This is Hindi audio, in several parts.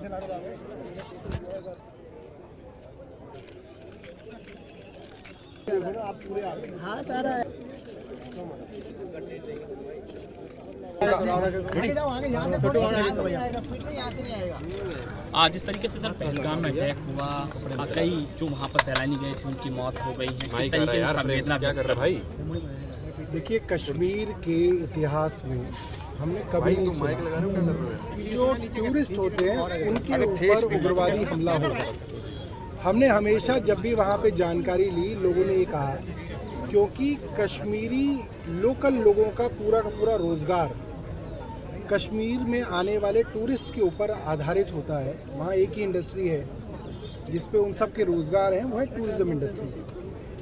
जिस तरीके से सर पहलगाम में अटैक हुआ, कई जो वहाँ पर सैलानी गए थे उनकी मौत हो गई है, किस तरीके से संवेदना क्या कर रहा भाई? देखिए, कश्मीर के इतिहास में हमने कभी नहीं सुना कि जो टूरिस्ट होते हैं उनके ऊपर उग्रवादी हमला हो। हमने हमेशा जब भी वहाँ पे जानकारी ली, लोगों ने ये कहा क्योंकि कश्मीरी लोकल लोगों का पूरा रोजगार कश्मीर में आने वाले टूरिस्ट के ऊपर आधारित होता है। वहाँ एक ही इंडस्ट्री है जिस पे उन सब के रोजगार हैं, वो है टूरिज्म इंडस्ट्री।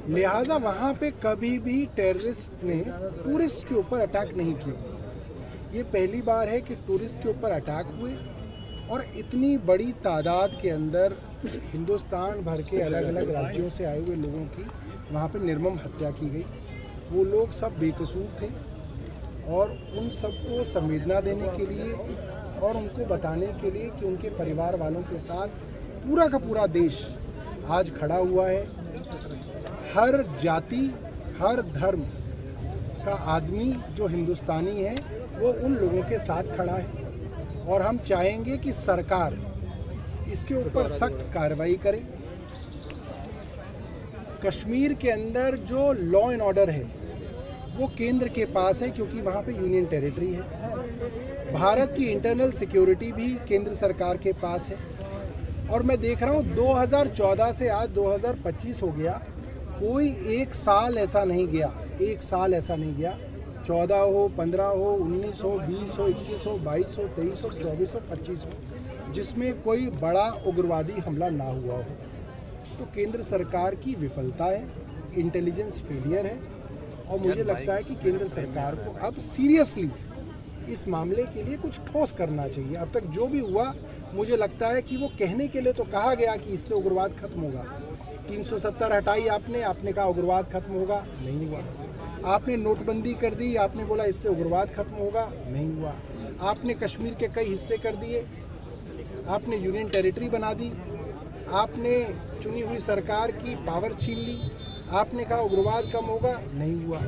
लिहाजा वहाँ पे कभी भी टेररिस्ट ने टूरिस्ट के ऊपर अटैक नहीं किया। ये पहली बार है कि टूरिस्ट के ऊपर अटैक हुए और इतनी बड़ी तादाद के अंदर हिंदुस्तान भर के अलग अलग राज्यों से आए हुए लोगों की वहाँ पे निर्मम हत्या की गई। वो लोग सब बेकसूर थे और उन सबको संवेदना देने के लिए और उनको बताने के लिए कि उनके परिवार वालों के साथ पूरा का पूरा देश आज खड़ा हुआ है। हर जाति, हर धर्म का आदमी जो हिंदुस्तानी है वो उन लोगों के साथ खड़ा है और हम चाहेंगे कि सरकार इसके ऊपर सख्त कार्रवाई करे। कश्मीर के अंदर जो लॉ एंड ऑर्डर है वो केंद्र के पास है क्योंकि वहाँ पे यूनियन टेरिटरी है। भारत की इंटरनल सिक्योरिटी भी केंद्र सरकार के पास है और मैं देख रहा हूँ 2014 से आज 2025 हो गया, कोई एक साल ऐसा नहीं गया 14 हो, 15 हो, 19 हो, 20 हो, 21 हो, 22 हो, 23 हो, 24 हो, 25 हो, जिसमें कोई बड़ा उग्रवादी हमला ना हुआ हो। तो केंद्र सरकार की विफलता है, इंटेलिजेंस फेलियर है और मुझे लगता है कि केंद्र सरकार को अब सीरियसली इस मामले के लिए कुछ ठोस करना चाहिए। अब तक जो भी हुआ, मुझे लगता है कि वो कहने के लिए तो कहा गया कि इससे उग्रवाद खत्म होगा। 370 हटाई आपने कहा उग्रवाद खत्म होगा, नहीं हुआ। आपने नोटबंदी कर दी, आपने बोला इससे उग्रवाद खत्म होगा, नहीं हुआ। आपने कश्मीर के कई हिस्से कर दिए, आपने यूनियन टेरिटरी बना दी, आपने चुनी हुई सरकार की पावर छीन ली, आपने कहा उग्रवाद कम होगा, नहीं हुआ।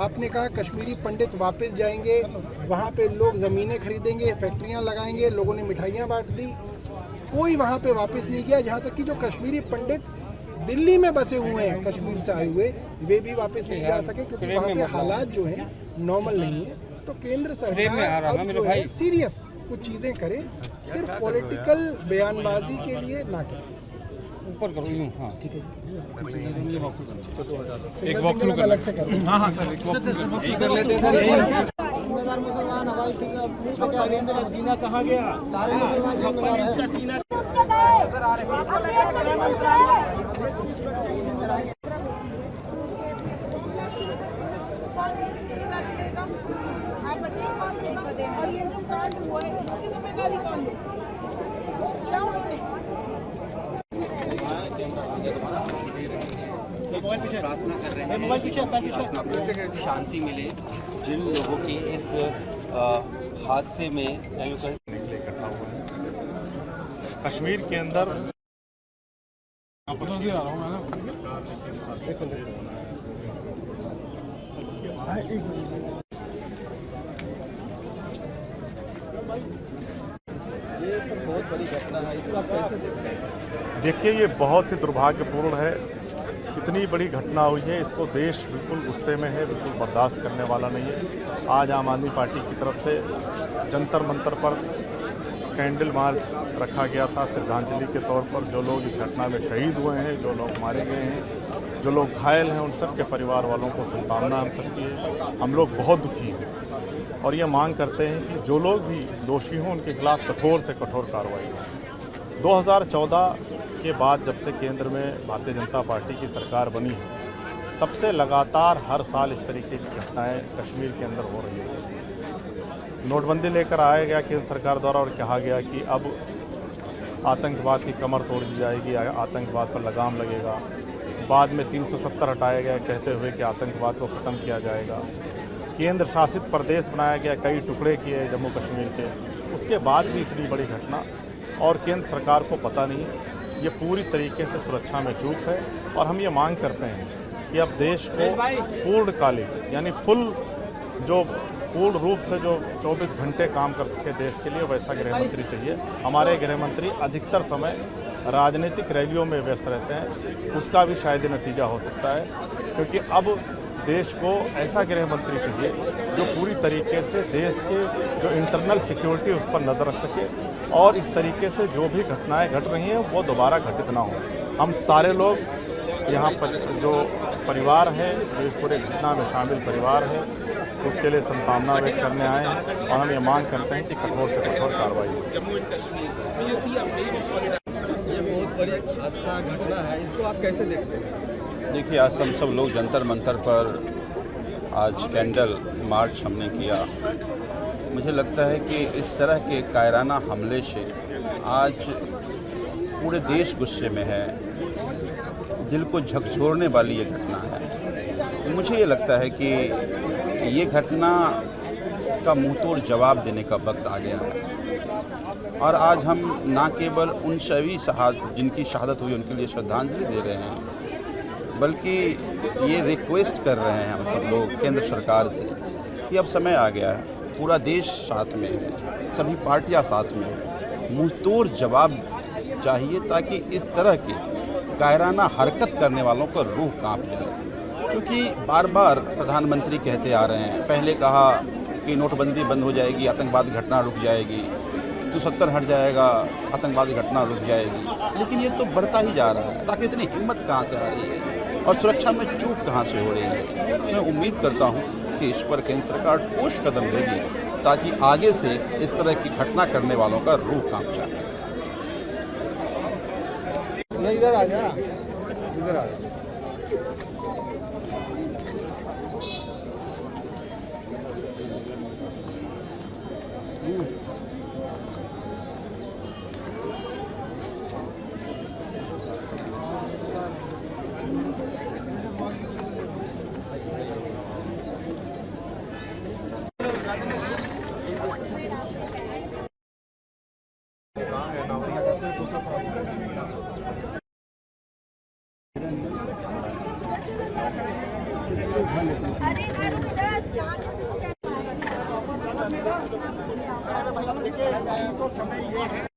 आपने कहा कश्मीरी पंडित वापस जाएंगे, वहाँ पे लोग ज़मीनें खरीदेंगे, फैक्ट्रियाँ लगाएंगे, लोगों ने मिठाइयाँ बांट दी, कोई वहाँ पे वापस नहीं गया। जहाँ तक कि जो कश्मीरी पंडित दिल्ली में बसे हुए हैं कश्मीर से आए हुए, वे भी वापस नहीं जा सके क्योंकि वहाँ पे हालात जो हैं नॉर्मल नहीं है। तो केंद्र सरकार अब जो है सीरियस कुछ चीज़ें करे, सिर्फ पॉलिटिकल बयानबाजी के लिए ना करे। ऊपर करो यूं, हाँ ठीक है जी। एक वॉकथ्रू अलग से करो। हाँ सर, एक वॉकथ्रू कर लेते हैं। मुसलमान हवाई सीना कहाँ गया? सारे मुसलमान जिम्मेदार हैं। और ये जो कांड हुआ है इसकी जिम्मेदारी कौन ले? क्या उन्होंने प्रार्थना कर रहे हैं शांति मिले जिन लोगों की इस हादसे में इकट्ठा हुआ है कश्मीर के अंदर। ये बहुत बड़ी घटना है, इसको आप कैसे देखते हैं? देखिए, ये बहुत ही दुर्भाग्यपूर्ण है। इतनी बड़ी घटना हुई है, इसको देश बिल्कुल गुस्से में है, बिल्कुल बर्दाश्त करने वाला नहीं है। आज आम आदमी पार्टी की तरफ से जंतर मंतर पर कैंडल मार्च रखा गया था श्रद्धांजलि के तौर पर। जो लोग इस घटना में शहीद हुए हैं, जो लोग मारे गए हैं, जो लोग घायल हैं, उन सब के परिवार वालों को सांत्वना हम सबकी है। हम लोग बहुत दुखी हैं और ये मांग करते हैं कि जो लोग भी दोषी हों उनके खिलाफ कठोर से कठोर कार्रवाई हो। 2014 के बाद जब से केंद्र में भारतीय जनता पार्टी की सरकार बनी है, तब से लगातार हर साल इस तरीके की घटनाएं कश्मीर के अंदर हो रही है। नोटबंदी लेकर आया गया केंद्र सरकार द्वारा और कहा गया कि अब आतंकवाद की कमर तोड़ दी जाएगी, आतंकवाद पर लगाम लगेगा। बाद में 370 हटाया गया कहते हुए कि आतंकवाद को ख़त्म किया जाएगा। केंद्र शासित प्रदेश बनाया गया, कई टुकड़े किए जम्मू कश्मीर के। उसके बाद भी इतनी बड़ी घटना और केंद्र सरकार को पता नहीं। ये पूरी तरीके से सुरक्षा में चूक है और हम ये मांग करते हैं कि अब देश को पूर्णकालिक यानी पूर्ण रूप से जो 24 घंटे काम कर सके देश के लिए, वैसा गृह मंत्री चाहिए। हमारे गृह मंत्री अधिकतर समय राजनीतिक रैलियों में व्यस्त रहते हैं, उसका भी शायद नतीजा हो सकता है, क्योंकि अब देश को ऐसा गृह मंत्री चाहिए जो पूरी तरीके से देश के जो इंटरनल सिक्योरिटी उस पर नज़र रख सके और इस तरीके से जो भी घटनाएं घट रही हैं वो दोबारा घटित ना हो। हम सारे लोग यहाँ पर जो परिवार है, जो इस पूरे घटना में शामिल परिवार है, उसके लिए संतावना व्यक्त करने आए हैं और हम ये मांग करते हैं कि कठोर से कठोर कार्रवाई हो। जम्मू एंड कश्मीर ये बहुत बड़ी हादसा घटना है, इसको आप कैसे देखते हैं? देखिए, आज हम सब लोग जंतर मंतर पर आज कैंडल मार्च हमने किया। मुझे लगता है कि इस तरह के कायराना हमले से आज पूरे देश गुस्से में है, दिल को झकझोरने वाली ये घटना है। मुझे ये लगता है कि ये घटना का मुंहतोड़ जवाब देने का वक्त आ गया है और आज हम ना केवल उन सभी जिनकी शहादत हुई उनके लिए श्रद्धांजलि दे रहे हैं, बल्कि ये रिक्वेस्ट कर रहे हैं हम सब लोग केंद्र सरकार से कि अब समय आ गया है, पूरा देश साथ में है, सभी पार्टियां साथ में हैं, मुंहतोड़ जवाब चाहिए ताकि इस तरह की कायराना हरकत करने वालों का रूह कांप जाए। क्योंकि बार बार प्रधानमंत्री कहते आ रहे हैं, पहले कहा कि नोटबंदी बंद हो जाएगी, आतंकवादी घटना रुक जाएगी, 270 हट जाएगा, आतंकवादी घटना रुक जाएगी, लेकिन ये तो बढ़ता ही जा रहा है। ताकि इतनी हिम्मत कहाँ से आ रही है और सुरक्षा में चूक कहाँ से हो रही है? मैं उम्मीद करता हूँ कि इस पर केंद्र सरकार ठोस कदम लेगी ताकि आगे से इस तरह की घटना करने वालों का रूह कांप जाए। इधर आ जा, इधर आ जा। तो समय ये है